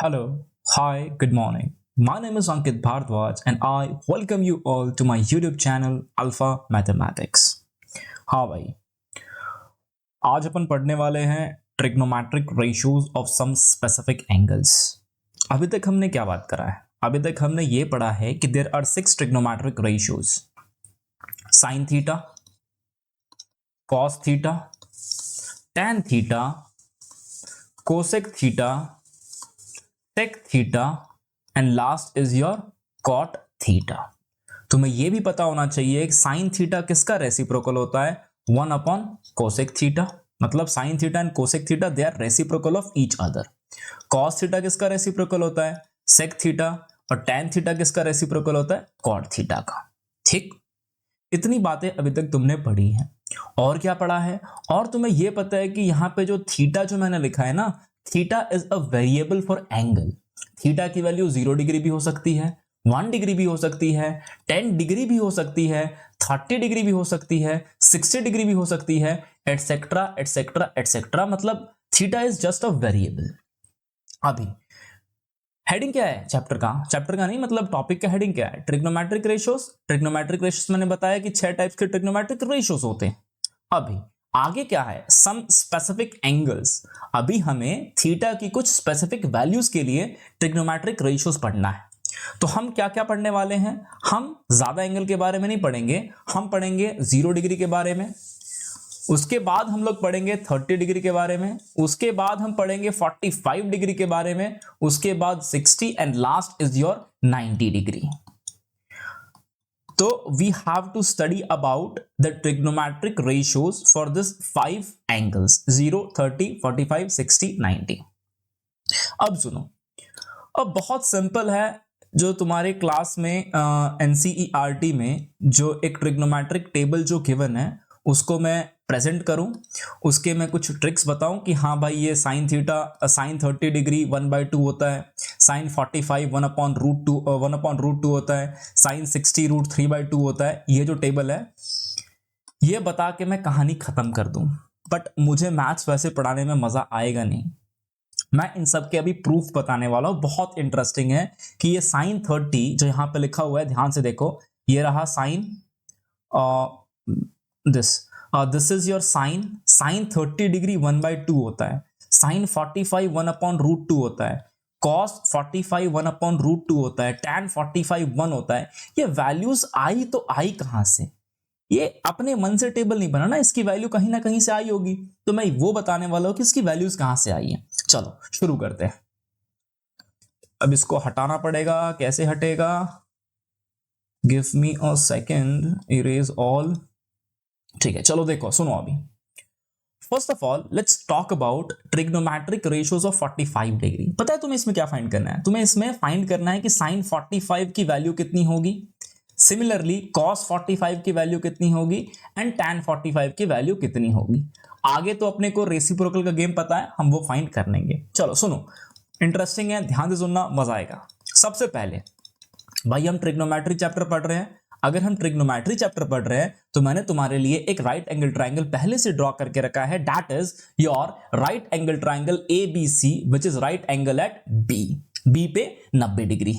Hello, hi, good morning. My name is Ankit Bhardwaj and I welcome you all to my YouTube channel Alpha Mathematics. हाँ भाई, आज अपन पढ़ने वाले हैं trigonometric ratios of some specific angles. अभी तक हमने क्या बात करा है? अभी तक हमने ये पढ़ा है कि there are 6 trigonometric ratios: sine theta, cos theta, tan theta, cosec theta, sec theta and last is your cot theta. तुम्हें यह भी पता होना चाहिए कि साइन थीटा किसका रेसिप्रोकल होता है? 1 अपॉन कोसेक थीटा. मतलब sine theta and cosec theta they are reciprocal of each other. Cos theta किसका रेसिप्रोकल होता है? Sec theta. और टैन थीटा किसका रेसिप्रोकल होता है? कॉट थीटा का. ठीक, इतनी बातें अभी तक तुमने पढ़ी हैं. और क्या पढ़ा है? और तुम्हें यह पता है कि यहां पे जो थीटा जो मैंने लिखा है ना, theta is a variable for angle. Theta की वैल्यू 0 डिग्री भी हो सकती है, 1 डिग्री भी हो सकती है, 10 डिग्री भी हो सकती है, 30 डिग्री भी हो सकती है, 60 डिग्री भी हो सकती है, एटसेट्रा एटसेट्रा एटसेट्रा. मतलब theta is just a variable. अभी हेडिंग क्या है चैप्टर का नहीं, मतलब टॉपिक का हेडिंग क्या है? Trigonometric ratios. ट्रिग्नोमेट्रिक रेशियोज मैंने बताया कि 6 टाइप्स के ट्रिग्नोमेट्रिक रेशियोज होते हैं. अभी आगे क्या है? Some specific angles. अभी हमें थीटा की कुछ स्पेसिफिक वैल्यूज के लिए ट्रिग्नोमेट्रिक रेशियोज पढ़ना है. तो हम क्या क्या पढ़ने वाले हैं? हम ज्यादा एंगल के बारे में नहीं पढ़ेंगे. हम पढ़ेंगे 0 डिग्री के बारे में, उसके बाद हम लोग पढ़ेंगे 30 डिग्री के बारे में, उसके बाद हम पढ़ेंगे 45 डिग्री के बारे में, उसके बाद 60 and last is your 90 degree. तो we have to study about the trigonometric ratios for this 5 angles: 0, 30, 45, 60, 90. अब सुनो, अब बहुत सिंपल है. जो तुम्हारे क्लास में एनसीईआरटी में जो एक ट्रिग्नोमेट्रिक टेबल जो गिवन है उसको मैं प्रेजेंट करूं, उसके मैं कुछ ट्रिक्स बताऊं कि हाँ भाई ये साइन थीटा साइन 30 डिग्री 1/2 होता है, साइन 45 1/√2 होता है, साइन 60 √3/2 होता है. ये जो टेबल है ये बता के मैं कहानी खत्म कर दूं. बट मुझे मैथ्स वैसे पढ़ाने में मजा आएगा नहीं. मैं इन सब के अभी प्रूफ बताने वाला हूं. बहुत इंटरेस्टिंग है कि ये साइन 30 जो यहां पे लिखा हुआ है, ध्यान से देखो, ये रहा sine this is your sine 30 degree 1/2 होता है, साइन 45 1/√2 होता है, कॉस 45 1/√2 होता है, टैन 45 1 होता है. ये वैल्यूज आई तो आई कहां से? ये अपने मन से टेबल नहीं बना ना, इसकी वैल्यू कहीं ना कहीं से आई होगी. तो मैं वो बताने वाला हूं कि इसकी वैल्यूज कहां से आई है. चलो शुरू करते हैं. अब इसको हटाना पड़ेगा. कैसे हटेगा? Give me a second, erase all. ठीक है, चलो देखो, सुनो. अभी first of all let's talk about trigonometric ratios of 45 degree. पता है तुम्हें इसमें क्या फाइंड करना है? तुम्हें इसमें फाइंड करना है कि साइन 45 की वैल्यू कितनी होगी, सिमिलरली कॉस 45 की वैल्यू कितनी होगी एंड टैन 45 की वैल्यू कितनी होगी. आगे तो अपने को रेसिप्रोकल का गेम पता है, हम वो फाइंड कर लेंगे. चलो सुनो, इंटरेस्टिंग है, ध्यान से सुनना, मजा आएगा. सबसे पहले भाई हम ट्रिग्नोमेट्री चैप्टर पढ़ रहे हैं. अगर हम ट्रिग्नोमेट्री चैप्टर पढ़ रहे हैं तो मैंने तुम्हारे लिए एक राइट एंगल ट्राइंगल पहले से ड्रॉ करके रखा है. That is your right angle triangle ABC, which is right angle at B पे 90 डिग्री.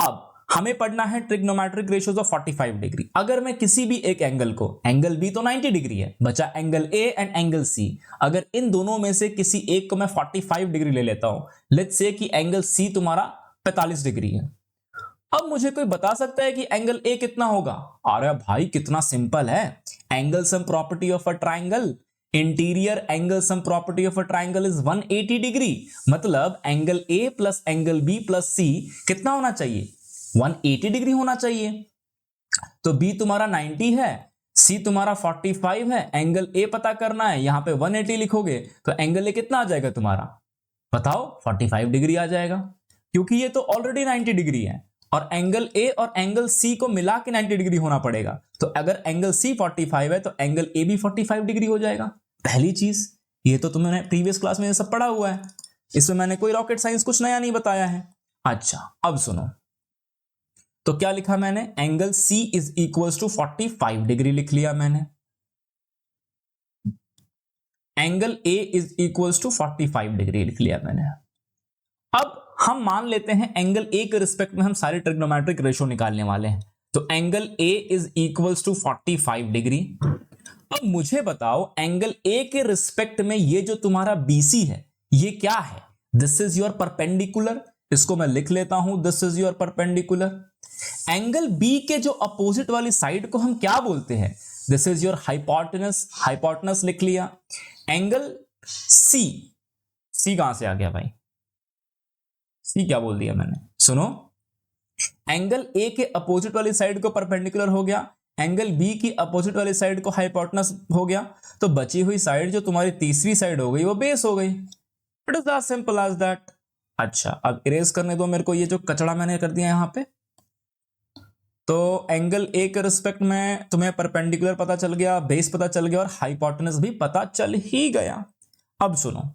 अब हमें पढ़ना है ट्रिग्नोमेट्रिक रेशियोज ऑफ 45 डिग्री. अगर मैं किसी भी एक एंगल को, एंगल B तो 90 डिग्री है, बचा angle A and angle C. अगर इन दोनों में से किसी एक को मैं 45 डिग्री ले लेता हूं, लेट्स से कि एंगल C तुम्हारा 45 डिग्री है. अब मुझे कोई बता सकता है कि एंगल A कितना होगा? अरे भाई कितना सिंपल है. Angle sum property of a triangle, interior angle sum property of a triangle is 180 degree. मतलब angle A plus angle B plus C कितना होना चाहिए? 180 डिग्री होना चाहिए. तो B तुम्हारा 90 है, C तुम्हारा 45 है, एंगल A पता करना है. यहां पे 180 लिखोगे तो एंगल A कितना आ जाएगा तुम्हारा? बताओ, 45 डिग्री आ जाएगा, क्योंकि ये तो ऑलरेडी 90 डिग्री है और एंगल A और एंगल C को मिला के 90 डिग्री होना पड़ेगा. तो अगर एंगल C 45 है तो एंगल A भी 45 डिग्री हो जाएगा. पहली चीज, ये तो तुमने प्रीवियस क्लास में सब पढ़ा हुआ है, इसमें मैंने कोई रॉकेट साइंस कुछ नया नहीं बताया है. अच्छा अब सुनो, तो क्या लिखा मैंने? Angle C is equals to 45 degree लिख लिया मैंने. Angle A is equals to 45 degree लिख लिया मैंने. अब हम मान लेते हैं एंगल ए के रिस्पेक्ट में हम सारे ट्रिग्नोमेट्रिक रेशो निकालने वाले हैं। तो angle A is equals to 45 degree. अब मुझे बताओ एंगल ए के रिस्पेक्ट में ये जो तुम्हारा बीसी है ये क्या है? दिस इज योर परपेंडिकुलर, इसको मैं लिख लेता हूं, this is your perpendicular. Angle B के जो अपोजिट वाली साइड को हम क्या बोलते हैं? This is your hypotenuse, hypotenuse लिख लिया। एंगल सी, सी कहां से आ गया भाई? सी क्या बोल दिया मैंने? सुनो, एंगल ए के अपोजिट वाली साइड को परपेंडिकुलर हो गया, एंगल बी की अपोजिट वाली साइड को हाइपोटेनस हो गया, तो बची हुई साइड जो तुम्हारी तीसरी साइड हो गई वो बेस हो गई। It is as simple as that. अच्छा, अब इरेज करने दो मेरे को ये जो कचड़ा मैंने कर दिया यहां पे। तो एंगल ए के रिस्पेक्ट में तुम्हें परपेंडिकुलर पता चल गया, बेस पता चल गया और हाइपोटेनस भी पता चल ही गया। अब सुनो,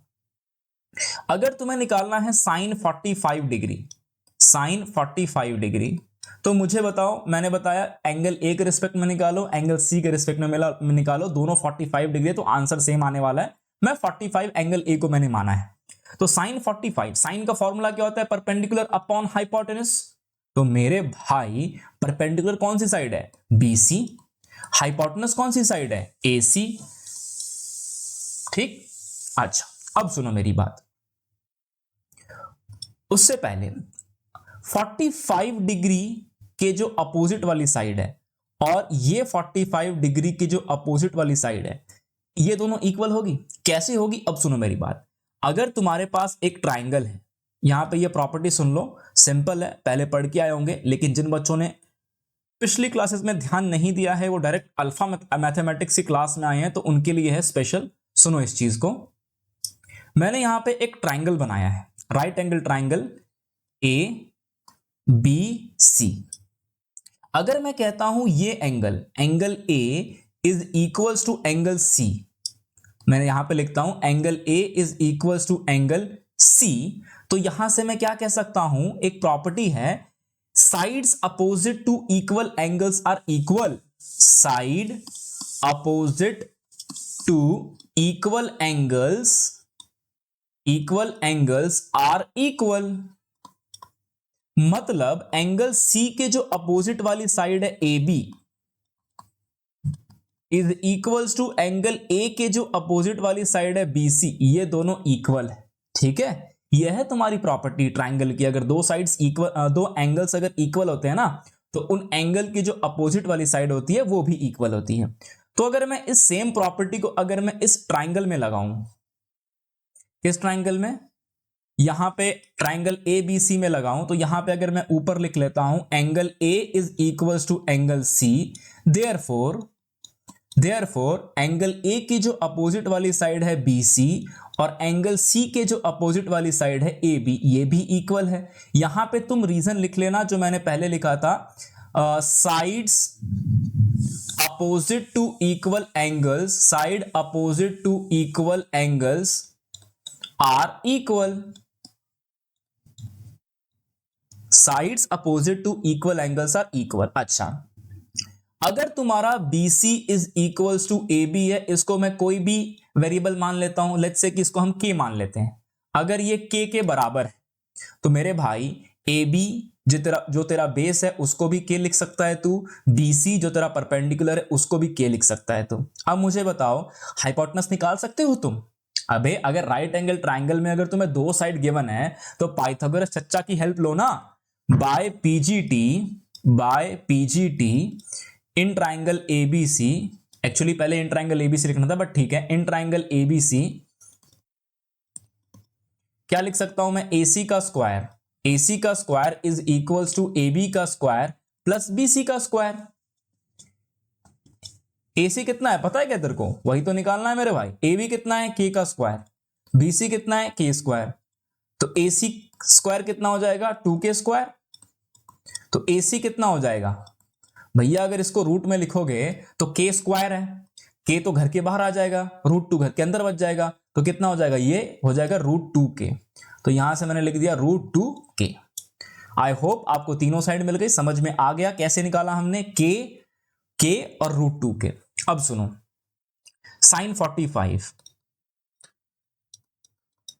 अगर तुम्हें निकालना है साइन 45 डिग्री, साइन 45 डिग्री, तो मुझे बताओ, मैंने बताया एंगल ए के रिस्पेक्ट में निकालो, एंगल सी के रिस्पेक्ट में निकालो, दोनों 45 डिग्री, तो आंसर सेम आने वाला है। मैं 45 एंगल ए को मैंने माना है। तो साइन 45, साइन का फॉर्मूला क्या होता है? Perpendicular upon hypotenuse. तो मेरे भाई परपेंडिकुलर कौन सी साइड है? बीसी। हाइपोटेनस कौन सी साइड है? एसी। ठीक। अच्छा, अब सुनो मेरी बात। उससे पहले 45 डिग्री के जो अपोजिट वाली साइड है और ये 45 डिग्री की जो अपोजिट वाली साइड है, ये दोनों इक्वल होगी। कैसे होगी? अब सुनो मेरी बात। अगर तुम्हारे पास एक ट्राइंगल है, यहां पे ये प्रॉपर्टी सुन लो, सिंपल है, पहले पढ़ के आए होंगे, लेकिन जिन बच्चों ने पिछली क्लासेस में ध्यान नहीं दिया है वो डायरेक्ट अल्फा मैथमेटिक्स की क्लास में आए हैं, तो उनके लिए है स्पेशल। सुनो इस चीज को, मैंने यहां पे एक ट्राइंगल बनाया है, right angle triangle A B C. अगर मैं कहता हूं ये angle, angle A is equals to angle C, मैंने यहां पे लिखता हूं angle A is equals to angle C, तो यहां से मैं क्या कह सकता हूं? एक प्रॉपर्टी है, sides opposite to equal angles are equal. Side opposite to equal angles are equal. मतलब एंगल सी के जो अपोजिट वाली साइड है A B is equals to angle A के जो अपोजिट वाली साइड है बी सी, ये दोनों इक्वल है। ठीक है, यह है तुम्हारी प्रॉपर्टी ट्राइंगल की। अगर दो साइड्स इक्वल, दो एंगल्स अगर इक्वल होते हैं ना, तो उन एंगल की जो अपोजिट वाली साइड होती है वो भी इक्वल होती है। तो अगर मैं इस सेम प्रॉपर्टी को अगर मैं इस ट्राइंगल में लगाऊं, किस ट्राइंगल में? यहां पे ट्राइंगल ए बी सी में लगाऊं, तो यहां पे अगर मैं ऊपर लिख लेता हूं angle A is equals to angle C, therefore angle A की जो अपोजिट वाली साइड है बी सी और एंगल सी के जो अपोजिट वाली साइड है ए बी, ये भी इक्वल है। यहां पे तुम रीजन लिख लेना जो मैंने पहले लिखा था, sides opposite to equal angles, side opposite to equal angles are equal. Sides opposite to equal angles are equal. अच्छा, अगर तुम्हारा BC is equals to AB है, इसको मैं कोई भी वेरिएबल मान लेता हूं, लेट्स से कि इसको हम K मान लेते हैं। अगर ये K के बराबर है तो मेरे भाई AB जो तेरा बेस है उसको भी K लिख सकता है तू, BC जो तेरा परपेंडिकुलर है उसको भी K लिख सकता है तू। अब मुझे बताओ हाइपोटेनस निकाल सकते हो तुम? अबे अगर राइट एंगल ट्राइंगल में अगर तुम्हें दो साइड गिवन है तो पाइथागोरस चच्चा की हेल्प लो ना। By PGT in triangle ABC, actually पहले इन ट्राइंगल एबीसी लिखना था बट ठीक है, इन ट्राइंगल एबीसी क्या लिख सकता हूं मैं? AC का square is equals to AB का स्क्वायर प्लस BC का स्क्वायर। AC कितना है पता है क्या तेरे को? वही तो निकालना है मेरे भाई। AB कितना है? K का स्क्वायर। BC कितना है? K square. तो AC स्क्वायर कितना हो जाएगा? 2K square. तो AC कितना हो जाएगा भैया? अगर इसको रूट में लिखोगे तो K स्क्वायर है, K तो घर के बाहर आ जाएगा, √2 घर के अंदर बच जाएगा, तो कितना हो जाएगा? ये हो जाएगा √2K। तो यहां से मैंने लिख दिया √2K। आई होप आपको तीनों साइड मिल गई, समझ में आ गया कैसे निकाला हमने K और √2K। अब सुनो, साइन 45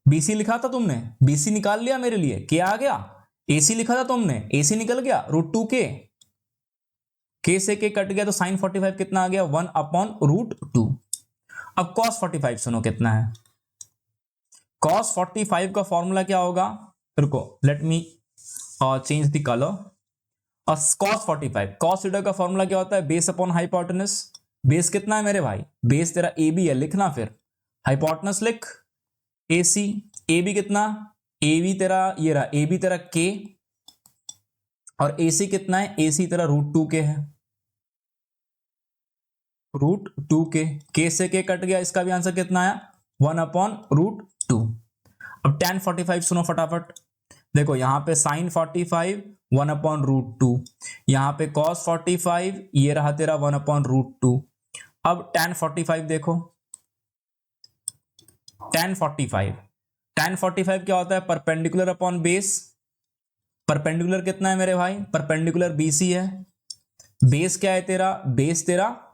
बीसी लिखा था तुमने, बीसी निकाल लिया मेरे लिए, क्या आ गया, एसी लिखा था तुमने, एसी निकल गया, √2 के से के कट गया तो साइन 45 कितना आ गया, 1/√2। अब कॉस 45 सुनो कितना है, कॉस 45 का फॉर्मूला क्या होगा, रुको let me change the colour. और कॉस 45 कॉस थीटा का फॉर्मूला क्या होता है, बेस अपॉन हाइपोटेनस। बेस कितना है मेरे भाई, बेस तेरा ए बी है, लिखना फिर हाइपोटेनस लिख ए सी, ए बी कितना, ए बी तेरा ये रहा, ए बी तेरा के, और ए सी कितना है, ए सी तेरा √2 के है, √2 के से के कट गया, इसका भी आंसर कितना आया, 1/√2। अब tan 45 सुनो फटाफट, देखो यहां पे sin 45 1/√2, यहां पे cos 45 ये रहा तेरा 1/√2। अब tan 45 देखो, tan 45 क्या होता है, परपेंडिकुलर अपॉन बेस। परपेंडिकुलर कितना है मेरे भाई, परपेंडिकुलर BC है, बेस क्या है तेरा, बेस तेरा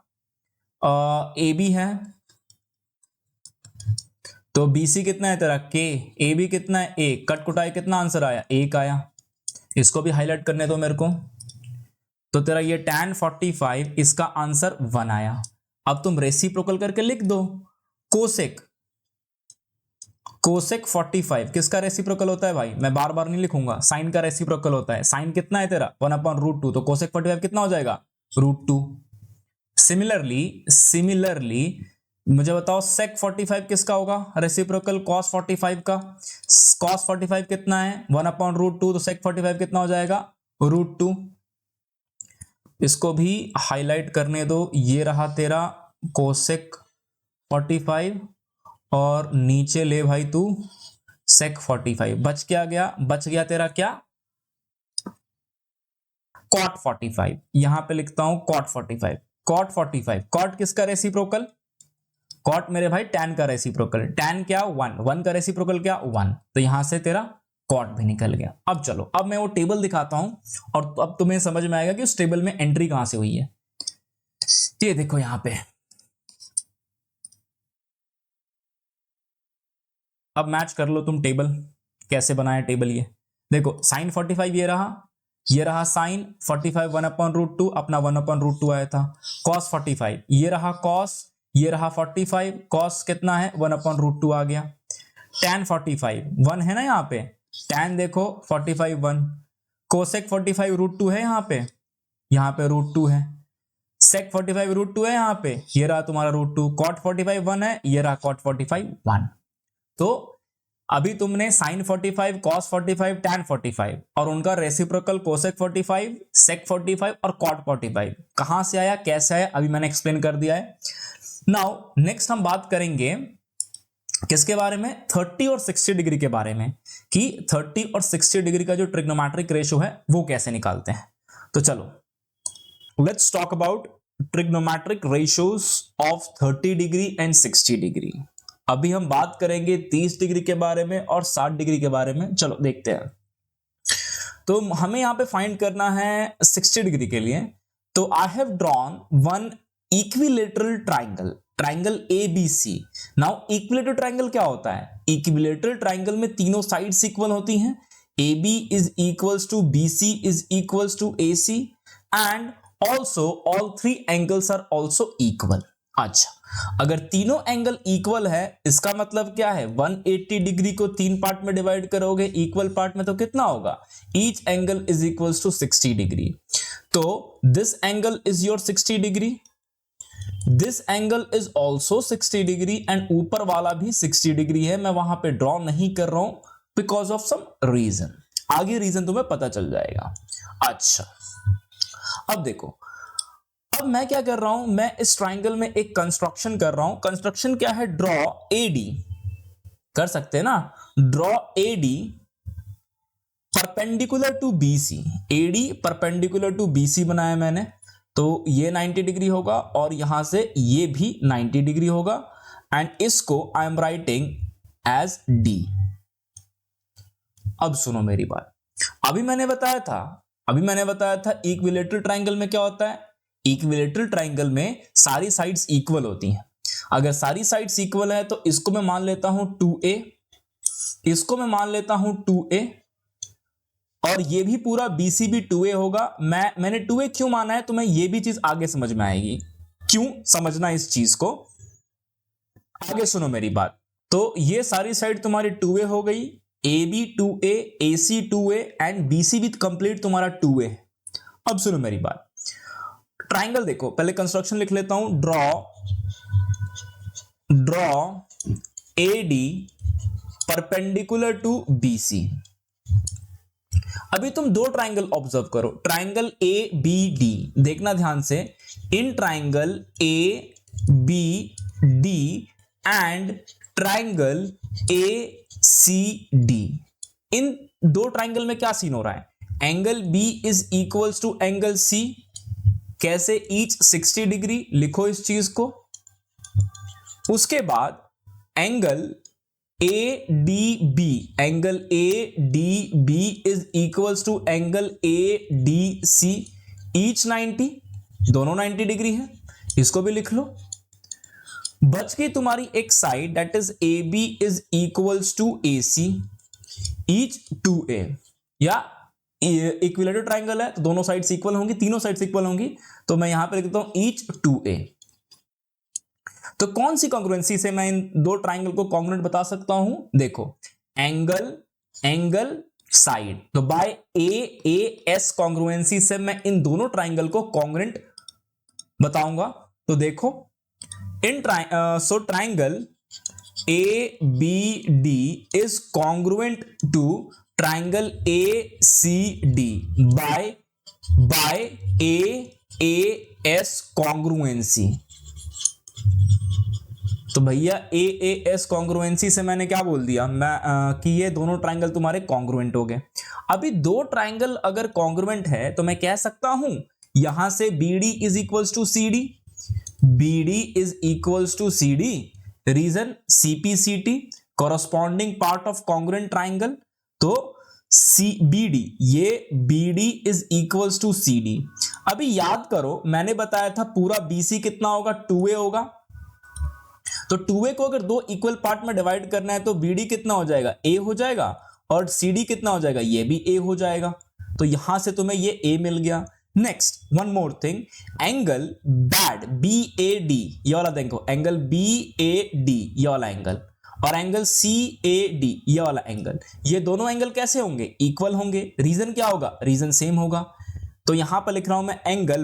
AB है, तो BC कितना है तेरा K, AB कितना है A, कट कुटाई कितना आंसर आया, 1 आया। इसको भी हाईलाइट करने दो मेरे को, तो तेरा ये tan 45 इसका आंसर 1 आया। अब तुम रेसिप्रोकल करके लिख दो, कोसेक 45 किसका रेसिप्रोकल होता है भाई, मैं बार बार नहीं लिखूंगा, साइन का रेसिप्रोकल होता है, साइन कितना है तेरा 1/√2, तो कोसेक 45 कितना हो जाएगा, √2। सिमिलरली मुझे बताओ सेक 45 किसका होगा, रेसिप्रोकल cos 45 का, cos 45 कितना है 1/√2, तो सेक 45 कितना हो जाएगा, √2। इसको भी हाईलाइट करने दो, ये रहा तेरा कोसेक 45, और नीचे ले भाई तू सेक 45, बच क्या गया, बच गया तेरा क्या, cot 45, यहां पे लिखता हूं cot 45, cot 45, cot किसका रेसिप्रोकल, cot मेरे भाई tan का रेसिप्रोकल, tan क्या 1 का रेसिप्रोकल क्या 1, तो यहां से तेरा cot भी निकल गया। अब चलो, अब मैं वो टेबल दिखाता हूं और अब तुम्हें समझ में आएगा कि उस टेबल में एंट्री कहां से हुई है। ये देखो यहां पे, अब मैच कर लो तुम टेबल, कैसे बनाया टेबल, ये देखो sin 45 ये रहा साइन 45 1/√2, अपना 1/√2 आया था, cos 45 ये रहा cos, ये रहा 45, cos कितना है 1/√2 आ गया, tan 45 1 है ना यहाँ पे, tan देखो 45 1, कोसेक 45 √2 है यहाँ पे √2 है, sec 45 √2 है यहाँ पे, ये रहा तुम्हारा √2, cot 45 1 है, ये रहा cot 45 1। तो अभी तुमने sin 45, cos 45, tan 45 और उनका रेसिप्रोकल कोसेक 45, sec 45 और cot 45 कहां से आया, कैसे आया, अभी मैंने एक्सप्लेन कर दिया है। नाउ नेक्स्ट हम बात करेंगे किसके बारे में, 30 और 60 डिग्री के बारे में, कि 30 और 60 डिग्री का जो ट्रिग्नोमेट्रिक रेशियो है वो कैसे निकालते हैं। तो चलो let's talk about trigonometric ratios of 30 degree and 60 degree. अभी हम बात करेंगे 30 डिग्री के बारे में और 60 डिग्री के बारे में, चलो देखते हैं। तो हमें यहां पे फाइंड करना है 60 डिग्री के लिए, तो I have drawn one equilateral triangle ABC। Now equilateral triangle क्या होता है, इक्विलेटरल ट्राइंगल में तीनों साइड्स इक्वल होती हैं, AB is equals to BC is equals to AC and also all 3 angles are also equal. अच्छा, अगर तीनों एंगल इक्वल है इसका मतलब क्या है, 180 डिग्री को 3 पार्ट में डिवाइड करोगे इक्वल पार्ट में तो कितना होगा, each angle is equals to 60 degree. तो this angle is your 60 degree, this angle is also 60 degree and ऊपर वाला भी 60 डिग्री है, मैं वहां पे ड्रॉ नहीं कर रहा हूं बिकॉज ऑफ सम रीजन, आगे रीजन तुम्हें पता चल जाएगा। अच्छा, अब देखो, अब मैं क्या कर रहा हूं, मैं इस ट्राइंगल में एक कंस्ट्रक्शन कर रहा हूं, कंस्ट्रक्शन क्या है, ड्रॉ AD, कर सकते हैं ना, draw AD perpendicular to BC, AD perpendicular to BC बनाया मैंने, तो ये 90 डिग्री होगा और यहां से ये भी 90 डिग्री होगा एंड इसको I am writing as D। अब सुनो मेरी बात, अभी मैंने बताया था इक्विलेटरल ट्राइंगल में क्या होता है, इक्विलेटरल ट्राइंगल में सारी साइड्स इक्वल होती हैं, अगर सारी साइड्स इक्वल है तो इसको मैं मान लेता हूं 2A इसको मैं मान लेता हूं 2a, और ये भी पूरा BC भी 2a होगा। मैंने 2a क्यों माना है, तो मैं ये भी चीज आगे समझ में आएगी, क्यों समझना इस चीज को, आगे सुनो मेरी बात। तो ये सारी साइड तुम्हारी 2a हो गई, AB 2a, AC 2a and BC भी कंप्लीट तुम्हारा 2a। अब सुनो मेरी बात, ट्राइंगल देखो, पहले कंस्ट्रक्शन लिख लेता हूं। Draw AD perpendicular to BC। अभी तुम दो ट्राइंगल ऑब्जर्व करो, ट्राइंगल ABD, देखना ध्यान से। In triangle ABD and triangle ACD, इन दो ट्राइंगल में क्या सीन हो रहा है, angle B is equals to angle C। कैसे? ईच 60 डिग्री, लिखो इस चीज को। उसके बाद angle ADB, angle ADB is equals to angle ADC, each 90, दोनों 90 डिग्री है, इसको भी लिख लो। बच गई तुम्हारी एक side, that is AB is equals to AC, each 2a, या इक्विलेटरल ट्राइंगल है तो दोनों साइड्स इक्वल होंगी, तीनों साइड्स इक्वल होंगी, तो मैं यहां पे लिख देता हूं ईच 2a। तो कौन सी कॉन्ग्रुएंसी से मैं इन दो ट्राइंगल को कॉन्ग्रुएंट बता सकता हूं? देखो, एंगल साइड, तो बाय AAS कॉन्ग्रुएंसी से मैं इन दोनों ट्राइंगल को कॉन्ग्रुएंट बताऊंगा। तो देखो, इन triangle ABD is congruent to triangle ACD by AAS congruency। तो भैया AAS कॉन्ग्रुएंसी से मैंने क्या बोल दिया, कि ये दोनों ट्राइंगल तुम्हारे कॉन्ग्रुएंट हो गए। अभी दो ट्राइंगल अगर कॉन्ग्रुएंट है तो मैं कह सकता हूं यहां से BD is equals to CD, BD is equals to CD, reason CPCT, corresponding part of congruent triangle. तो BD, ये BD is equals to CD। अभी याद करो, मैंने बताया था पूरा BC कितना होगा, 2a होगा। तो 2a को अगर दो इक्वल पार्ट में डिवाइड करना है तो BD कितना हो जाएगा, A हो जाएगा, और CD कितना हो जाएगा, ये भी A हो जाएगा। तो यहां से तुम्हें ये A मिल गया। Next, one more thing, angle BAD, ये वाला देखो, एंगल BAD ये वाला एंगल, और एंगल CAD ये वाला एंगल, ये दोनों एंगल कैसे होंगे, इक्वल होंगे। रीजन क्या होगा, रीजन सेम होगा। तो यहां पर लिख रहा हूं मैं angle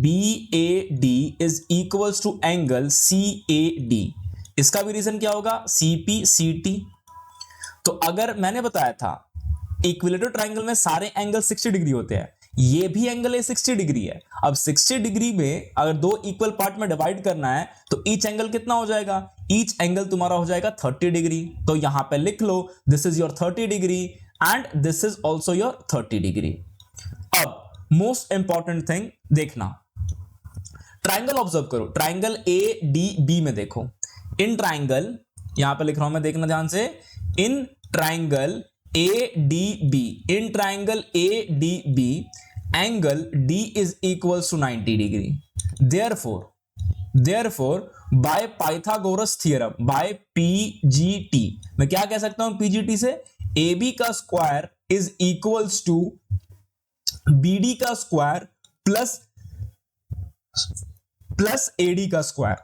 BAD is equals to angle CAD, इसका भी रीजन क्या होगा, CPCT। तो अगर मैंने बताया था इक्विलेटरल ट्राइंगल में सारे एंगल 60 डिग्री होते हैं, ये भी एंगल 60 डिग्री है। अब 60 डिग्री में अगर दो इक्वल पार्ट में डिवाइड करना है तो ईच एंगल कितना हो जाएगा, ईच एंगल तुम्हारा हो जाएगा 30 डिग्री। तो यहां पे लिख लो this is your 30 degree and this is also your 30 degree. अब मोस्ट इंपॉर्टेंट थिंग देखना, ट्राइंगल ऑब्जर्व करो, ट्राइंगल ADB में देखो, इन ट्राइंगल, यहां पे लिख रहा हूं मैं, देखना ध्यान से, in triangle ADB, in triangle ADB angle D is equals to 90 degree. Therefore by Pythagoras theorem, by PGT, मैं क्या कह सकता हूं PGT से, AB का square is equals to BD का स्क्वायर प्लस AD का स्क्वायर।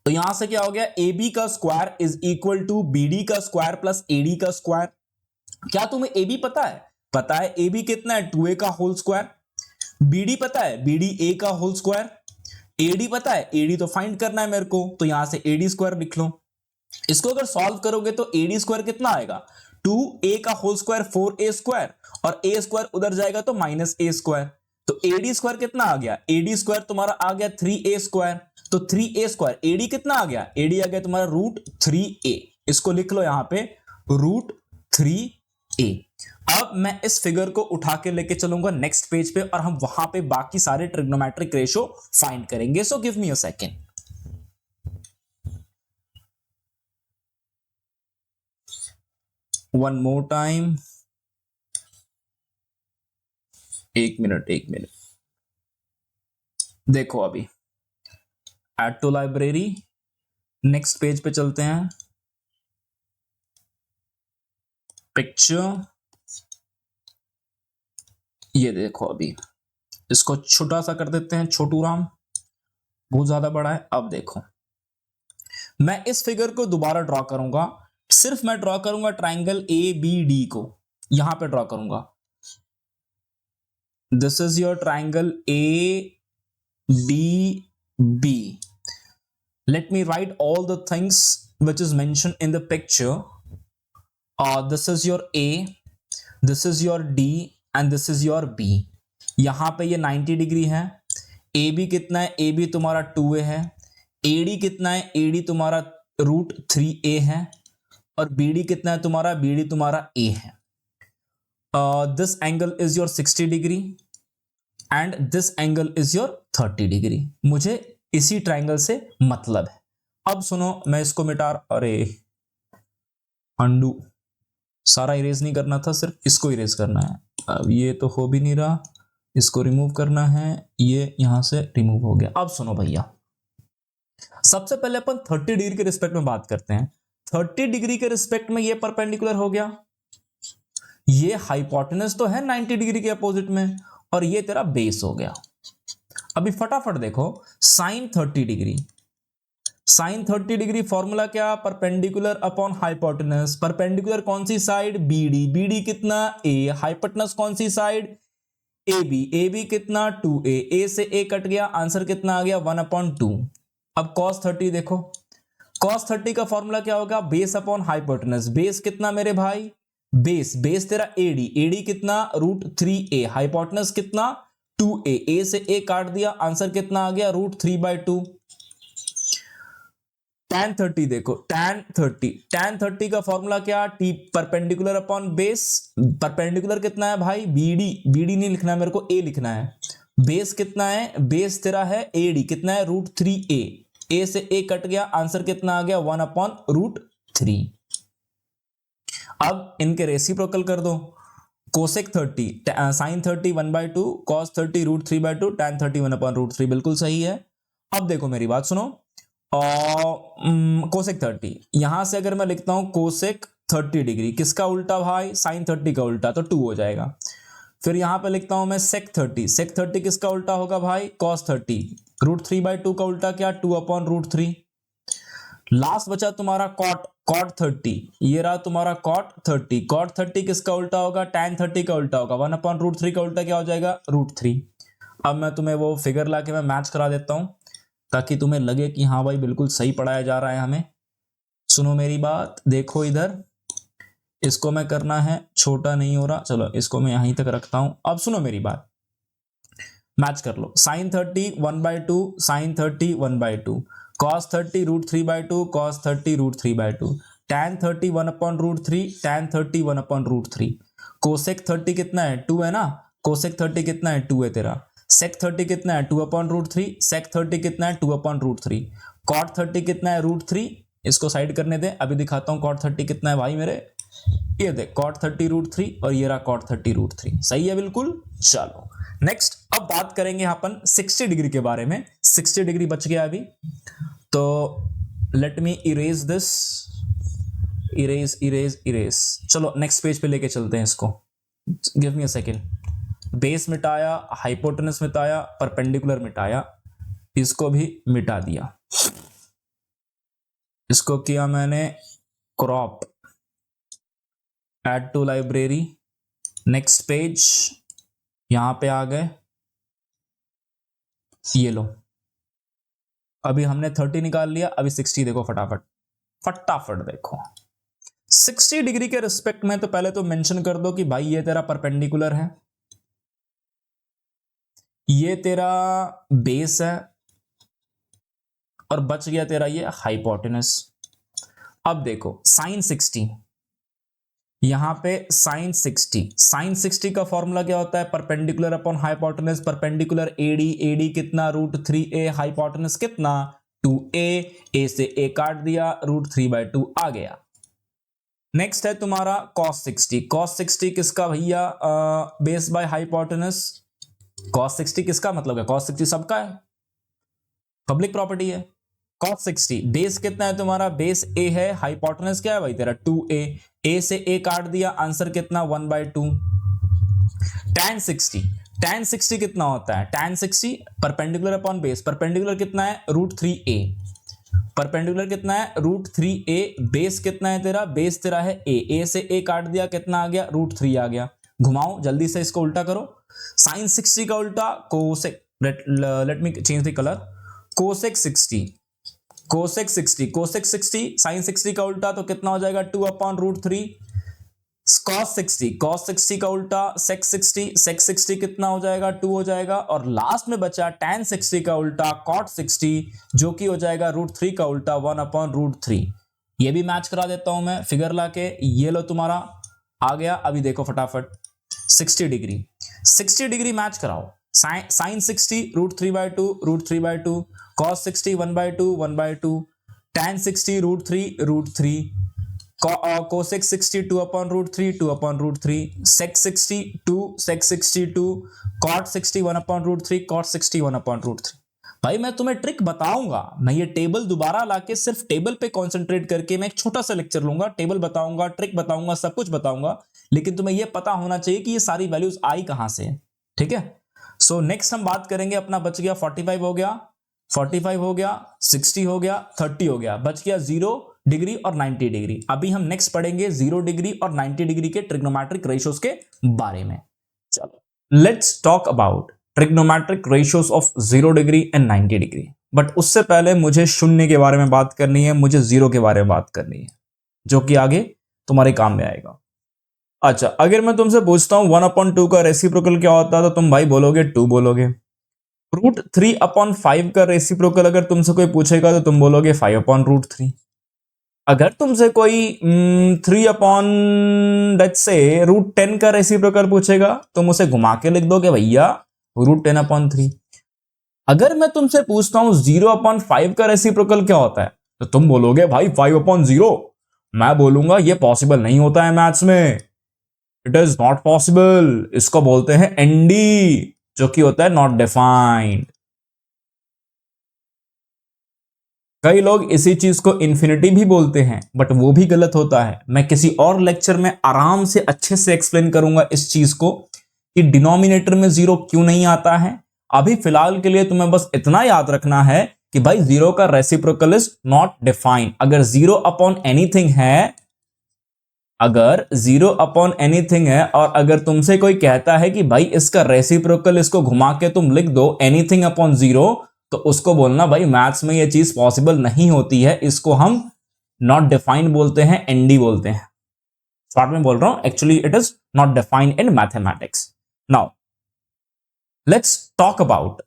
तो यहां से क्या हो गया, AB का square is equal to BD का स्क्वायर प्लस AD का स्क्वायर। क्या तुम्हें AB पता है? पता है AB कितना है, 2a का होल स्क्वायर। BD पता है, BD A का होल स्क्वायर। AD पता है, AD तो फाइंड करना है मेरे को, तो यहां से AD स्क्वायर लिख लो। इसको अगर सॉल्व करोगे तो AD स्क्वायर कितना आएगा, 2a का होल स्क्वायर 4a स्क्वायर, और a स्क्वायर उधर जाएगा तो -a स्क्वायर। तो AD स्क्वायर कितना आ गया, AD स्क्वायर तुम्हारा आ गया 3a स्क्वायर। तो 3a स्क्वायर, AD कितना आ गया, AD आ गया तुम्हारा √3a। इसको लिख लो यहां पे √3a। अब मैं इस फिगर को उठा के लेके चलूंगा नेक्स्ट पेज पे, और हम वहां पे बाकी सारे ट्रिग्नोमेट्रिक रेशो फाइंड करेंगे। So give me a second. One more time, एक मिनट। देखो अभी add to library, next page पे चलते हैं। पिक्चर, ये देखो अभी इसको छोटा सा कर देते हैं, छोटू राम बहुत ज्यादा बड़ा है। अब देखो मैं इस फिगर को दोबारा ड्रॉ करूंगा, सिर्फ मैं ड्रॉ करूंगा ट्राइंगल ए बी डी को, यहां पे ड्रॉ करूंगा। This is your triangle A D B. Let me write all the things which is mentioned in the picture. This is your A, this is your D and this is your B. यहां पे ये 90 degree है। AB कितना है? AB तुम्हारा 2A है। AD कितना है? AD तुम्हारा √3A है। और BD कितना है तुम्हारा? BD तुम्हारा A है। This angle is your 60 degree and this angle is your 30 degree. मुझे इसी ट्राइंगल से मतलब है। अब सुनो, मैं इसको अरे अंडू, सारा इरेज नहीं करना था, सिर्फ इसको इरेज करना है। अब ये तो हो भी नहीं रहा, इसको रिमूव करना है, ये यहां से रिमूव हो गया। अब सुनो भैया, सबसे पहले अपन 30 डिग्री के रिस्पेक्ट में बात करते हैं। 30 डिग्री के रिस्पेक्ट में ये परपेंडिकुलर हो गया, ये हाइपोटेनस तो है 90 डिग्री के अपोजिट में, और ये तेरा बेस हो गया। अभी फटाफट देखो, sine 30 degree, sine 30 degree formula क्या? Perpendicular upon hypotenuse. परपेंडिकुलर कौन सी साइड? बीडी। बीडी कितना? ए। हाइपोटेनस कौन सी side? A B. A B कितना? 2a। ए से ए कट गया, आंसर कितना आ गया? 1/2। अब cos 30 देखो, cos 30 का फॉर्मूला क्या होगा? Base upon hypotenuse. बेस कितना मेरे भाई? बेस तेरा एडी। एडी कितना? √3a। हाइपोटेनस कितना? 2a। ए से ए काट दिया, आंसर कितना आ गया? √3/2। tan 30 देखो, tan 30 का फॉर्मूला क्या? T perpendicular upon base. Perpendicular कितना है भाई? बीडी। बीडी नहीं लिखना है मेरे को, ए लिखना है। बेस कितना है? बेस तेरा है एडी, कितना है? √3a। ए से ए कट गया, आंसर कितना आ गया? 1/√3। अब इनके रेसिप्रोकल कर दो। कोसेक 30, साइन 30 1/2, कॉस 30 √3/2, tan 30 1/√3, बिल्कुल सही है। अब देखो मेरी बात सुनो, और कोसेक 30, यहां से अगर मैं लिखता हूं कोसेक 30 डिग्री, किसका उल्टा भाई? साइन 30 का उल्टा, तो 2 हो जाएगा। फिर यहां पे लिखता हूं मैं सेक 30, सेक 30 किसका उल्टा होगा भाई? कॉस 30, √3/2 का उल्टा क्या? 2/√3। लास्ट बचा तुम्हारा कॉट 30, ये रहा तुम्हारा कॉट 30। कॉट 30 किसका उल्टा होगा? tan 30 का उल्टा होगा। 1/√3 का उल्टा क्या हो जाएगा? √3। अब मैं तुम्हें वो फिगर लाके मैं मैच करा देता हूं, ताकि तुम्हें लगे कि हाँ भाई बिल्कुल सही पढ़ाया जा रहा है हमें। सुनो मेरी बात, देखो इधर, इसको मैं करना है, छोटा नहीं हो रहा, चलो इसको मैं यहीं तक रखता हूं। अब सुनो मेरी बात, मैच कर लो। Sine 30 1/2, sine 30 1/2, cos 30 √3/2, cos 30 √3/2, tan 30 1/√3, tan 30 1/√3। Cosec 30 कितना है? 2 है ना। कोसेक 30 कितना है? 2 है तेरा। सेक 30 कितना है? 2/√3। सेक 30 कितना है? 2/√3। कॉट 30 कितना है? √3। इसको साइड करने दे, अभी दिखाता हूं कॉट 30 कितना है भाई मेरे। ये देख, कॉट 30 √3, और ये रहा कॉट 30 √3, सही है बिल्कुल। चलो नेक्स्ट, अब बात करेंगे अपन 60 डिग्री के बारे में। 60 डिग्री बच गया अभी, तो let me erase this, erase. चलो नेक्स्ट पेज पे लेके चलते हैं इसको। Give me a second. Base मिटाया, हाइपोटेनस मिटाया, परपेंडिकुलर मिटाया, इसको भी मिटा दिया। इसको किया मैंने crop, add to library, next page, यहां पे आ गए, ये लो। अभी हमने 30 निकाल लिया, अभी 60 देखो, फटाफट देखो। 60 डिग्री के रिस्पेक्ट में तो पहले तो मेंशन कर दो कि भाई ये तेरा परपेंडिकुलर है, ये तेरा बेस है, और बच गया तेरा ये हाइपोटेनस। अब देखो साइन 60, यहां पे साइन 60 का फॉर्मूला क्या होता है? Perpendicular upon hypotenuse. Perpendicular AD, AD कितना? √3a। हाइपोटेनस कितना? 2a। ए से ए काट दिया, √3/2 आ गया। नेक्स्ट है तुम्हारा cos 60। cos 60 किसका भैया? Base by hypotenuse. cos 60 किसका मतलब है? cos 60 सबका है, पब्लिक प्रॉपर्टी है। cos 60, बेस कितना है तुम्हारा, बेस a है, हाइपोटेनस क्या है भाई तेरा 2a, a से a काट दिया, आंसर कितना 1/2। tan 60, tan 60 कितना होता है, tan 60 perpendicular upon base, perpendicular कितना है √3a, परपेंडिकुलर कितना है √3a, बेस कितना है तेरा, बेस तेरा है a से a काट दिया, कितना आ गया √3 आ गया। घुमाओ जल्दी से, इसको उल्टा करो, sin 60 का उल्टा cosec, let me change the colour, cosec 60, cosec 60, cosec 60 sin 60 का उल्टा तो कितना हो जाएगा 2/√3, cos 60, cos 60 का उल्टा sec 60, sec 60 कितना हो जाएगा 2 हो जाएगा, और लास्ट में बचा tan 60 का उल्टा cot 60 जो कि हो जाएगा √3 का उल्टा 1/√3। ये भी मैच करा देता हूं मैं फिगर लाके, ये लो तुम्हारा आ गया। अभी देखो फटाफट 60 डिग्री, 60 डिग्री मैच कराओ, sin 60 √3/2, √3/2, cos 60 1/2, 1/2, tan 60 √3, cosec 60 2/√3, 2/√3, sec 60 2, sec 60 2, cot 60 1/√3, cot 60 1/√3। भाई मैं तुम्हें ट्रिक बताऊंगा, मैं ये टेबल दोबारा लाके सिर्फ टेबल पे कंसंट्रेट करके मैं एक छोटा सा लेक्चर लूंगा, टेबल बताऊंगा, ट्रिक बताऊंगा, सब कुछ बताऊंगा, लेकिन तुम्हें ये पता होना चाहिए कि ये सारी वैल्यूज आई कहां से, ठीक है। सो नेक्स्ट हम बात करेंगे, अपना बच गया 45 हो गया, 45 हो गया, 60 हो गया, 30 हो गया, बच गया 0 डिग्री और 90 डिग्री। अभी हम नेक्स्ट पढ़ेंगे 0 डिग्री और 90 डिग्री के ट्रिग्नोमेट्रिक रेशियोज के बारे में। चलो let's talk about trigonometric ratios of 0 degree and 90 degree. But उससे पहले मुझे शून्य के बारे में बात करनी है, मुझे जीरो के बारे में बात करनी है, जो कि आगे तुम्हारे काम में आएगा। अच्छा, अगर मैं तुमसे पूछता हूं 1/2 का रेसिप्रोकल क्या होता है, तो तुम भाई बोलोगे 2 बोलोगे। √3/5 का रेसिप्रोकल अगर तुमसे कोई पूछेगा तो तुम बोलोगे 5/√3। अगर तुमसे कोई 3/√10 का रेसिप्रोकल पूछेगा तुम उसे घुमा के लिख दोगे भैया √10/3। अगर मैं तुमसे पूछता हूं 0/5 का रेसिप्रोकल क्या होता है तो तुम बोलोगे भाई 5/0। मैं बोलूंगा ये पॉसिबल नहीं होता है मैथ्स में, इट इज नॉट पॉसिबल, इसको बोलते हैं एनडी, जो कि होता है नॉट डिफाइंड। कई लोग इसी चीज को इन्फिनिटी भी बोलते हैं, बट वो भी गलत होता है। मैं किसी और लेक्चर में आराम से अच्छे से एक्सप्लेन करूंगा इस चीज को कि डिनोमिनेटर में 0 क्यों नहीं आता है। अभी फिलहाल के लिए तुम्हें बस इतना याद रखना है कि भाई 0 का रेसिप्रोकल इज नॉट डिफाइंड। अगर 0/anything है, अगर 0/anything है और अगर तुमसे कोई कहता है कि भाई इसका रेसिप्रोकल इसको घुमा के तुम लिख दो anything/0, तो उसको बोलना भाई मैथ्स में ये चीज पॉसिबल नहीं होती है, इसको हम नॉट डिफाइंड बोलते हैं, एनडी बोलते हैं। शॉर्ट में बोल रहा हूं, actually it is not defined in mathematics. Now let's talk about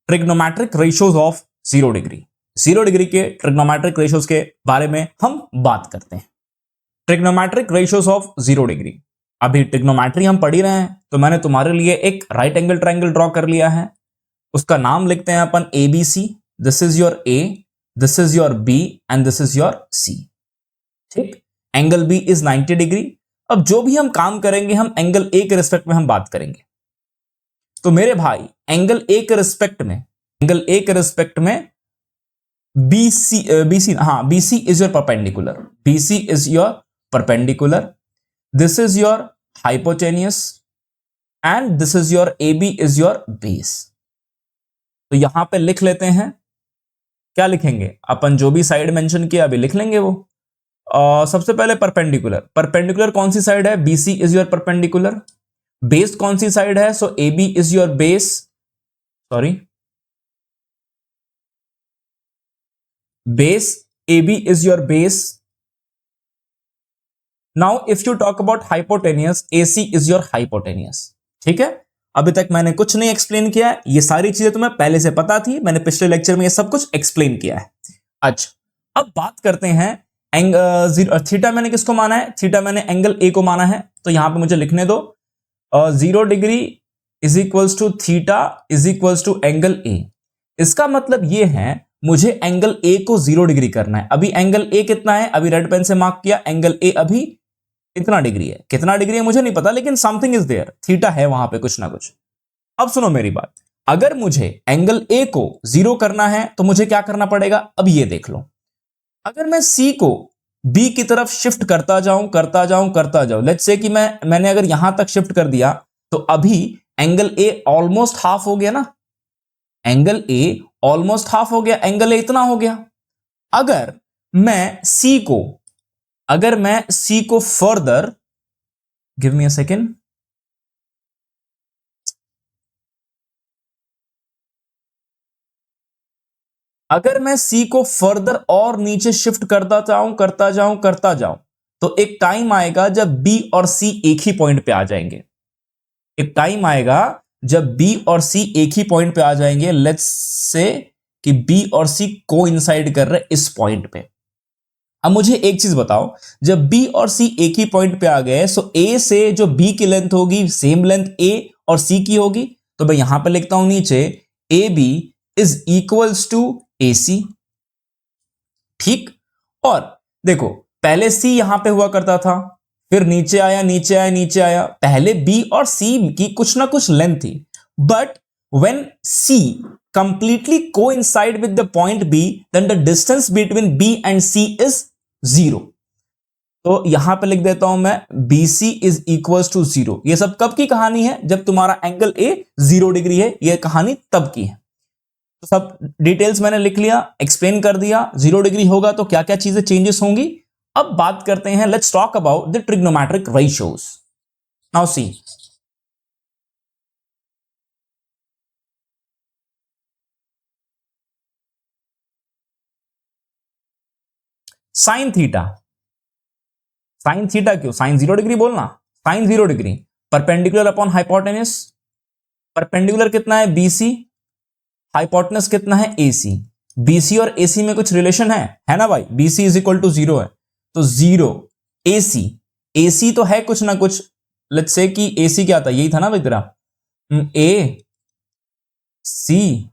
trigonometric ratios of 0 degree. 0 degree के ट्रिग्नोमेट्रिक रेशियोज के बारे में हम बात करते हैं। Trigonometric ratios of 0 degree. अभी ट्रिग्नोमेट्री हम पढ़ ही रहे हैं, तो मैंने तुम्हारे लिए एक राइट एंगल ट्रायंगल ड्रॉ कर लिया है, उसका नाम लिखते हैं अपन ABC। This is your A, this is your B and this is your C। ठीक, एंगल B इज 90 डिग्री। अब जो भी हम काम करेंगे हम एंगल A के रिस्पेक्ट में हम बात करेंगे। तो मेरे भाई एंगल A के रिस्पेक्ट में, एंगल A के रिस्पेक्ट में BC is your perpendicular, BC is your perpendicular, this is your hypotenuse and this is your AB is your base. तो यहां पे लिख लेते हैं, क्या लिखेंगे अपन, जो भी साइड मेंशन किया अभी लिख लेंगे वो। सबसे पहले परपेंडिकुलर, परपेंडिकुलर कौन सी साइड है, BC is your perpendicular. Base कौन सी साइड है, सो AB is your base, sorry base, AB is your base. Now if you talk about hypotenuse, AC is your hypotenuse. ठीक है, अभी तक मैंने कुछ नहीं एक्सप्लेन किया है, ये सारी चीजें तुम्हें पहले से पता थी, मैंने पिछले लेक्चर में ये सब कुछ एक्सप्लेन किया है। अच्छा, अब बात करते हैं थीटा मैंने किसको माना है, थीटा मैंने एंगल A को माना है, तो यहां पे मुझे लिखने दो 0 degree is equals to theta is equals to angle A। इसका मतलब ये है मुझे एंगल A को 0 डिग्री करना है। अभी एंगल A कितना है, अभी रेड पेन से मार्क किया, एंगल A अभी इतना डिग्री है, कितना डिग्री है मुझे नहीं पता, लेकिन समथिंग इज देयर, थीटा है वहां पे कुछ ना कुछ। अब सुनो मेरी बात, अगर मुझे एंगल ए को 0 करना है तो मुझे क्या करना पड़ेगा, अब ये देख लो। अगर मैं सी को बी की तरफ शिफ्ट करता जाऊं, लेट्स से कि मैंने अगर यहां तक शिफ्ट कर दिया तो अभी एंगल ए ऑलमोस्ट हाफ हो गया ना, एंगल ए ऑलमोस्ट हाफ हो गया, एंगल ए इतना हो गया। अगर मैं सी को further, give me a second, अगर मैं सी को फर्दर और नीचे शिफ्ट करता जाऊं तो एक टाइम आएगा जब बी और सी एक ही पॉइंट पे आ जाएंगे। एक टाइम आएगा जब बी और सी एक ही पॉइंट पे आ जाएंगे। लेट्स से कि बी और सी कोइंसाइड कर रहे इस पॉइंट पे। अब मुझे एक चीज बताओ, जब बी और सी एक ही पॉइंट पे आ गए सो ए से जो बी की लेंथ होगी सेम लेंथ ए और सी की होगी। तो मैं यहां पे लिखता हूं नीचे A B is equals to A C. ठीक, और देखो पहले सी यहां पे हुआ करता था, फिर नीचे आया, पहले बी और सी की कुछ ना कुछ लेंथ थी, but when C completely coincide with the point B then the distance between B and C is 0। तो यहां पे लिख देता हूं मैं B C is equal to 0। यह सब कब की कहानी है, जब तुम्हारा एंगल ए 0 डिग्री है, यह कहानी तब की है। तो सब डिटेल्स मैंने लिख लिया, एक्सप्लेन कर दिया। 0 डिग्री होगा तो क्या क्या चीजें चेंजेस होंगी। अब बात करते हैं, let's talk about the trigonometric ratios. Now see, sine theta, sine theta क्यों, साइन 0 डिग्री बोलना, sine 0 degree perpendicular upon hypotenuse. Perpendicular कितना है बीसी, हाइपोटेन्यूस कितना है एसी। बीसी और एसी में कुछ रिलेशन है ना भाई, बीसी इज इक्वल टू 0 है, तो 0 एसी, एसी तो है कुछ ना कुछ। लेट्स से कि एसी क्या था, यही था ना भाई तेरा, ए सी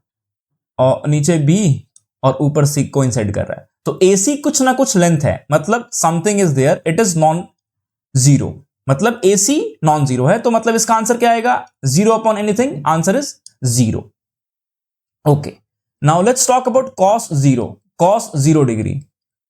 और नीचे बी और ऊपर सी कोइंसाइड कर रहा है, तो एसी कुछ ना कुछ लेंथ है, मतलब something is there, it is non zero, मतलब एसी नॉन जीरो है। तो मतलब इसका आंसर क्या आएगा, 0 upon anything, answer is 0। Okay, now let's talk about cos 0, cos 0 degree,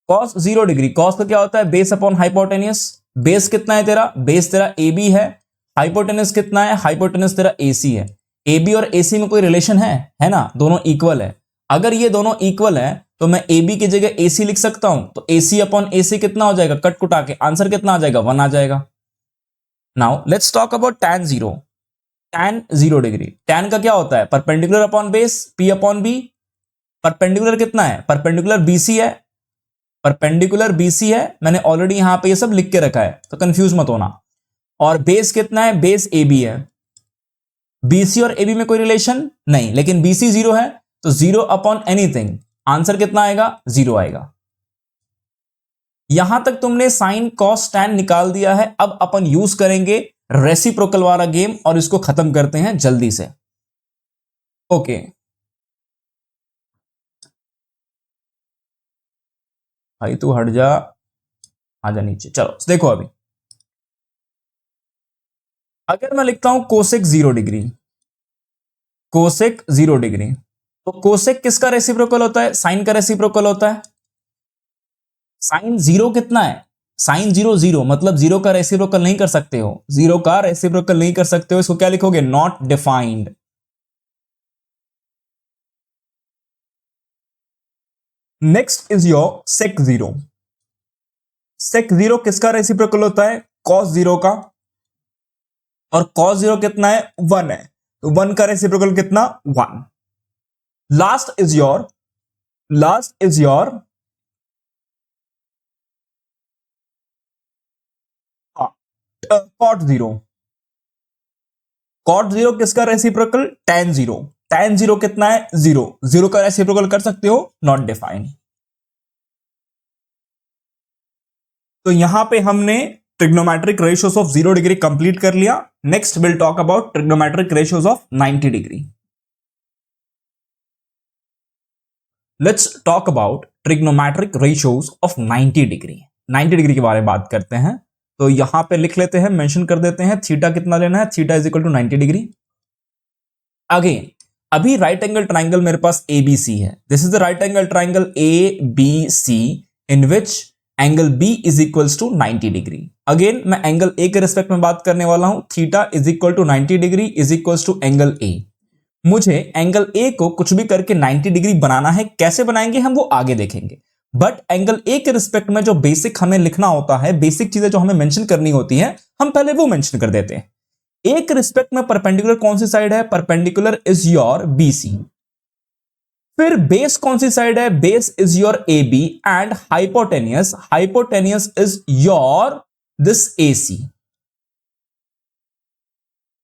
cos 0 degree, cos का क्या होता है, बेस अपॉन हाइपोटेन्यूस। बेस कितना है तेरा, बेस तेरा ए बी है, हाइपोटेन्यूस कितना है, हाइपोटेन्यूस तेरा एसी है। ए बी और एसी में कोई रिलेशन है ना, दोनों इक्वल है। अगर ये दोनों इक्वल है तो मैं ए बी की जगह एसी लिख सकता हूं, तो एसी अपॉन एसी कितना हो जाएगा, कट कुटा के आंसर कितना आ जाएगा, 1 आ जाएगा। Now let's talk about tan 0, tan 0 degree, tan का क्या होता है, perpendicular upon base, p upon B. Perpendicular कितना है, परपेंडिकुलर बीसी है, परपेंडिकुलर बीसी है, मैंने ऑलरेडी यहां पे ये सब लिख के रखा है तो कंफ्यूज मत होना। और बेस कितना है, बेस ए बी है, बीसी और एबी में कोई रिलेशन नहीं, लेकिन बीसी 0 है तो 0 अपॉन एनीथिंग, आंसर कितना आएगा, 0 आएगा। यहां तक तुमने साइन कॉस टैन निकाल दिया है। अब अपन यूज करेंगे रेसिप्रोकल वाला गेम और इसको खत्म करते हैं जल्दी से। ओके, भाई तू हट जा, आजा नीचे। चलो देखो, अभी अगर मैं लिखता हूं कोसेक 0 डिग्री, कोसेक 0 डिग्री, तो कोसेक किसका रेसिप्रोकल होता है, साइन का रेसिप्रोकल होता है। साइन 0 कितना है, साइन 0 0, मतलब 0 का रेसिप्रोकल नहीं कर सकते हो, 0 का रेसिप्रोकल नहीं कर सकते हो, इसको क्या लिखोगे, not defined. Next is your sake 0, सेक 0 किसका रेसिप्रोकल होता है, कॉस 0 का, और कॉस 0 कितना है, 1 है, तो 1 का रेसिप्रोकल कितना, 1। Last is your, last is your cot 0, cot 0 किसका रेसिप्रोकल, tan 0, tan 0 कितना है, 0, 0 का रेसिप्रोकल कर सकते हो, नॉट डिफाइंड। तो यहां पे हमने trigonometric ratios of 0 degree complete कर लिया। Next will talk about trigonometric ratios of 90 degree. Let's talk about trigonometric ratios of 90 degree. 90 degree के बारे में बात करते हैं, तो यहां पे लिख लेते हैं, मेंशन कर देते हैं, थीटा कितना लेना है, theta is equal to 90 degree. Again अभी राइट एंगल ट्राइंगल मेरे पास ABC है, this is the right angle triangle ABC in which angle B is equals to 90 degree. Again मैं एंगल A के रिस्पेक्ट में बात करने वाला हूं, theta is equal to 90 degree is equals to angle A। मुझे एंगल A को कुछ भी करके 90 डिग्री बनाना है, कैसे बनाएंगे हम वो आगे देखेंगे, बट एंगल A के रिस्पेक्ट में जो बेसिक हमें लिखना होता है, बेसिक चीजें जो हमें मेंशन करनी होती है, हम पहले वो मेंशन कर देते हैं। A के रिस्पेक्ट में परपेंडिकुलर कौन सी साइड है? Perpendicular is your BC। फिर बेस कौन सी साइड है? Base is your AB and hypotenuse is your this AC।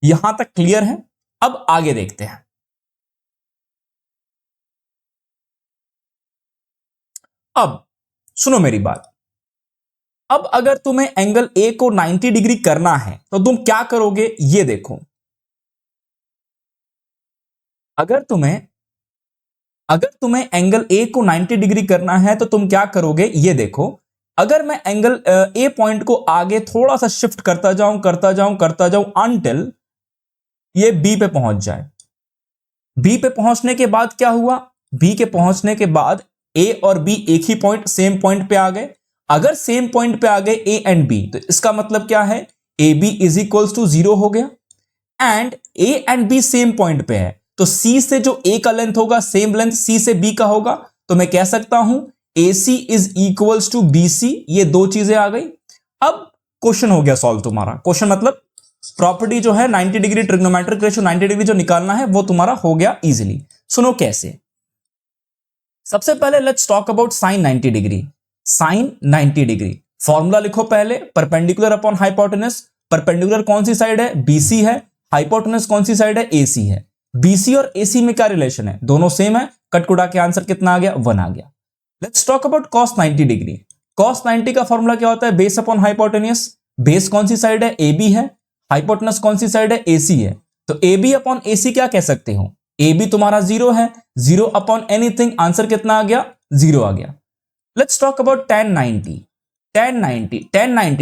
यहां तक क्लियर है? अब आगे देखते हैं। अब सुनो मेरी बात, अब अगर तुम्हें एंगल A को 90 डिग्री करना है तो तुम क्या करोगे ये देखो। अगर तुम्हें एंगल A को 90 डिग्री करना है तो तुम क्या करोगे ये देखो। अगर मैं एंगल A पॉइंट को आगे थोड़ा सा शिफ्ट करता जाऊं अंटिल ये B पे पहुंच जाए। B पे पहुंचने के बाद क्या हुआ? B के पहुंचने के बाद A और B एक ही पॉइंट, सेम पॉइंट पे आ गए। अगर सेम पॉइंट पे आ गए A एंड B, तो इसका मतलब क्या है? AB इज इक्वल्स टू 0 हो गया and A and B same point पे है, तो C से जो A का लेंथ होगा सेम लेंथ C से B का होगा, तो मैं कह सकता हूं AC is equals to BC। ये दो चीजें आ गई। अब क्वेश्चन हो गया सॉल्व तुम्हारा। क्वेश्चन मतलब प्रॉपर्टी जो है 90 डिग्री ट्रिग्नोमेट्रिक रेशियो 90 डिग्री जो निकालना है वो तुम्हारा हो गया इजीली। सुनो कैसे। सबसे पहले let's talk about sine 90 degree. Sine 90 degree formula लिखो पहले, परपेंडिकुलर अपॉन हाइपोटेनस। परपेंडिकुलर कौन सी साइड है? BC है। हाइपोटेनस कौन सी साइड है? AC है। BC और AC में क्या रिलेशन है? दोनों सेम है। कटकुटा के आंसर कितना आ गया? 1 आ गया। Let's talk about cos 90 degree. cos 90 का फॉर्मूला क्या होता है? Base upon hypotenuse. बेस कौन सी साइड है? AB है। हाइपोटेनस कौन सी साइड है? AC है। तो AB अपॉन AC क्या कह सकते हो? AB तुम्हारा 0 है, 0 अपॉन एनीथिंग, आंसर कितना आ गया? 0 आ गया। Let's talk about tan 90।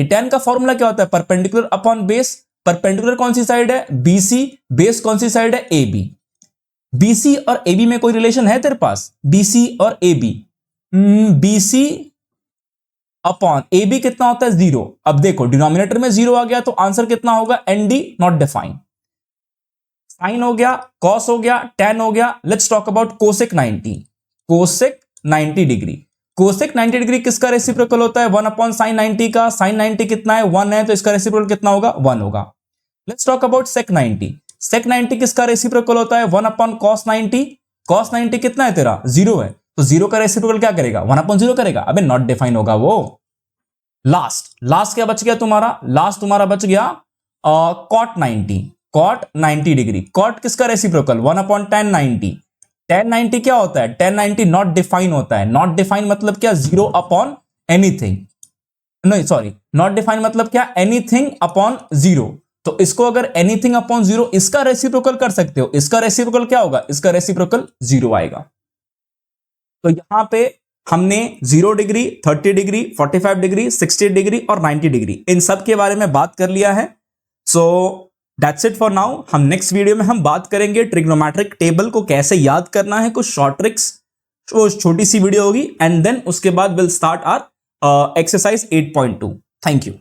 tan का फॉर्मूला क्या होता है? Perpendicular upon base. परपेंडिकुलर कौन सी साइड है? BC। बेस कौन सी साइड है? AB। BC और AB में कोई रिलेशन है तेरे पास? BC और AB, BC अपॉन AB कितना होता है? 0। अब देखो डिनोमिनेटर में 0 आ गया तो आंसर कितना होगा? ND, not defined. साइन हो गया, कॉस हो गया, tan हो गया। Let's talk about cosec 90। Cosec 90 degree. Cosec 90 degree किसका रेसिप्रोकल होता है? 1 अपॉन साइन 90 का। साइन 90 कितना है? 1 है, तो इसका रेसिप्रोकल कितना होगा? 1 होगा। लेट्स टॉक अबाउट सेक 90। सेक 90 किसका रेसिप्रोकल होता है? 1 अपॉन कॉस 90। कॉस 90 कितना है तेरा? 0 है, तो 0 का रेसिप्रोकल क्या करेगा? 1 अपॉन 0 करेगा। अबे नॉट डिफाइन होगा वो। लास्ट क्या बच गया तुम्हारा? लास्ट तुम्हारा बच गया कॉट 90। Cot 90 degree. कॉट किसका रेसिप्रोकल? 1 upon tan 90। tan 90 क्या होता है? tan 90 नॉट डिफाइन होता है। नॉट डिफाइन मतलब क्या? 0 अपॉन एनीथिंग, नहीं सॉरी, नॉट डिफाइन मतलब क्या? Anything upon 0। तो इसको अगर एनीथिंग अपॉन 0 इसका रेसिप्रोकल कर सकते हो। इसका रेसिप्रोकल क्या होगा? इसका रेसिप्रोकल 0 आएगा। तो यहां पे हमने 0 डिग्री, 30 डिग्री, 45 डिग्री, 60 डिग्री और 90 डिग्री इन सब के बारे में बात कर लिया है। So that's it for now. हम नेक्स्ट वीडियो में हम बात करेंगे ट्रिग्नोमेट्रिक टेबल को कैसे याद करना है, कुछ शॉर्ट ट्रिक्स, वो छोटी सी वीडियो होगी, एंड देन उसके बाद will start our exercise 8.2। Thank you.